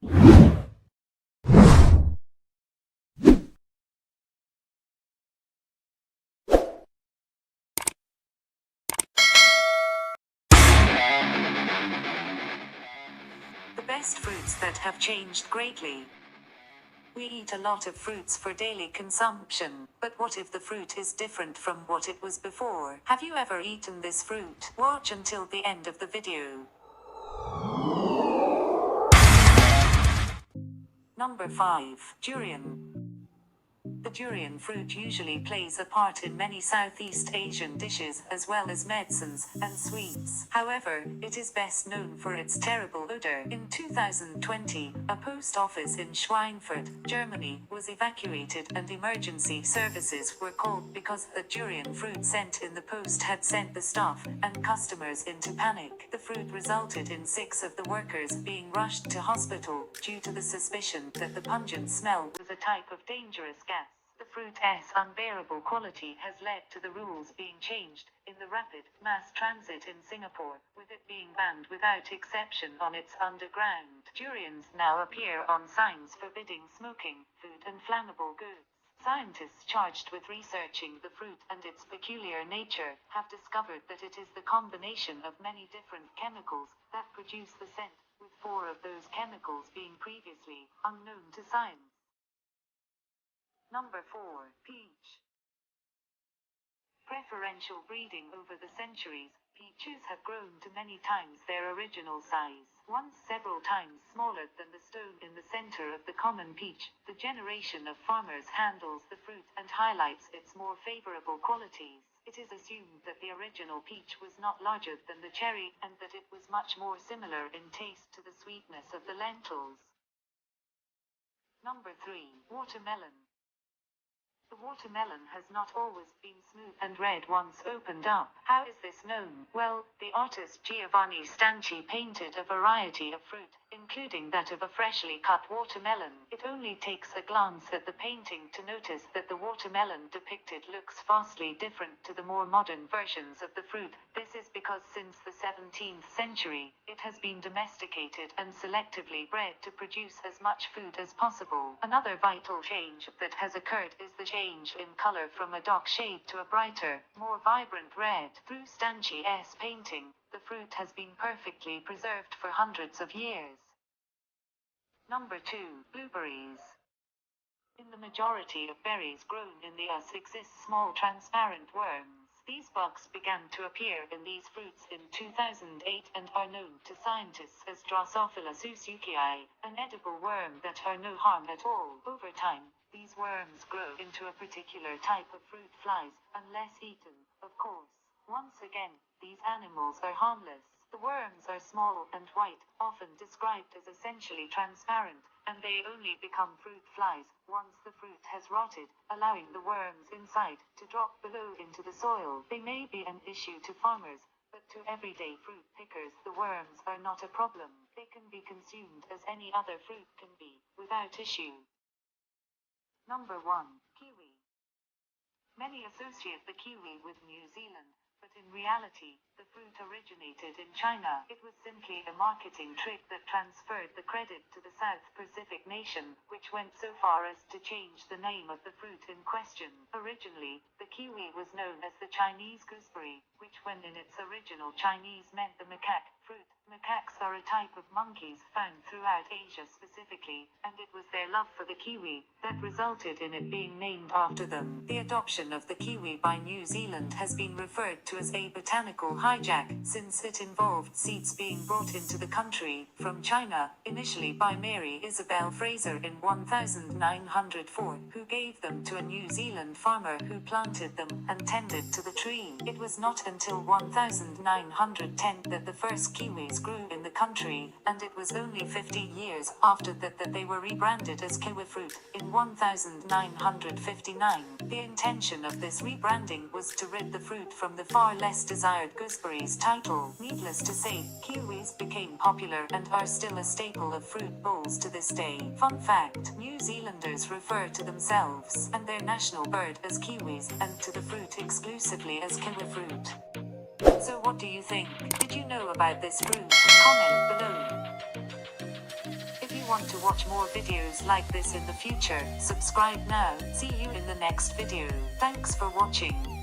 The best fruits that have changed greatly. We eat a lot of fruits for daily consumption, but what if the fruit is different from what it was before? Have you ever eaten this fruit? Watch until the end of the video. Number 5. Durian. The durian fruit usually plays a part in many Southeast Asian dishes, as well as medicines and sweets. However, it is best known for its terrible odor. In 2020, a post office in Schweinfurt, Germany, was evacuated and emergency services were called because the durian fruit sent in the post had sent the staff and customers into panic. The fruit resulted in 6 of the workers being rushed to hospital due to the suspicion that the pungent smell was a type of dangerous gas. The fruit's unbearable quality has led to the rules being changed in the rapid mass transit in Singapore, with it being banned without exception on its underground. Durians now appear on signs forbidding smoking, food and flammable goods. Scientists charged with researching the fruit and its peculiar nature have discovered that it is the combination of many different chemicals that produce the scent, with 4 of those chemicals being previously unknown to science. Number 4. Peach. Preferential breeding over the centuries, peaches have grown to many times their original size. Once several times smaller than the stone in the center of the common peach, the generation of farmers handles the fruit and highlights its more favorable qualities. It is assumed that the original peach was not larger than the cherry, and that it was much more similar in taste to the sweetness of the lentils. Number 3. Watermelon. The watermelon has not always been smooth and red once opened up. How is this known? Well, the artist Giovanni Stanchi painted a variety of fruit, including that of a freshly cut watermelon. It only takes a glance at the painting to notice that the watermelon depicted looks vastly different to the more modern versions of the fruit. This is because since the 17th century, it has been domesticated and selectively bred to produce as much food as possible. Another vital change that has occurred is the change in color from a dark shade to a brighter, more vibrant red. Through Stanchi's painting, the fruit has been perfectly preserved for hundreds of years. Number 2. Blueberries. In the majority of berries grown in the earth exist small transparent worms. These bugs began to appear in these fruits in 2008 and are known to scientists as Drosophila susukii, an edible worm that are no harm at all. Over time, these worms grow into a particular type of fruit flies, unless eaten, of course. Once again, these animals are harmless. The worms are small and white, often described as essentially transparent, and they only become fruit flies once the fruit has rotted, allowing the worms inside to drop below into the soil. They may be an issue to farmers, but to everyday fruit pickers the worms are not a problem. They can be consumed as any other fruit can be, without issue. Number 1. Kiwi. Many associate the kiwi with New Zealand, but in reality, the fruit originated in China. It was simply a marketing trick that transferred the credit to the South Pacific nation, which went so far as to change the name of the fruit in question. Originally, the kiwi was known as the Chinese gooseberry, which when in its original Chinese meant the macaque fruit. Macaques are a type of monkeys found throughout Asia specifically, and it was their love for the kiwi that resulted in it being named after them. The adoption of the kiwi by New Zealand has been referred to as a botanical hijack, since it involved seeds being brought into the country from China, initially by Mary Isabel Fraser in 1904, who gave them to a New Zealand farmer who planted them and tended to the tree. It was not until 1910 that the first kiwis grew in the country, and it was only 50 years after that they were rebranded as kiwi fruit in 1959. The intention of this rebranding was to rid the fruit from the far less desired gooseberries title. Needless to say, kiwis became popular and are still a staple of fruit bowls to this day. Fun fact: New Zealanders refer to themselves and their national bird as kiwis, and to the fruit exclusively as kiwi fruit. So what do you think? Did you know about this fruit? Comment below. If you want to watch more videos like this in the future, subscribe now. See you in the next video. Thanks for watching.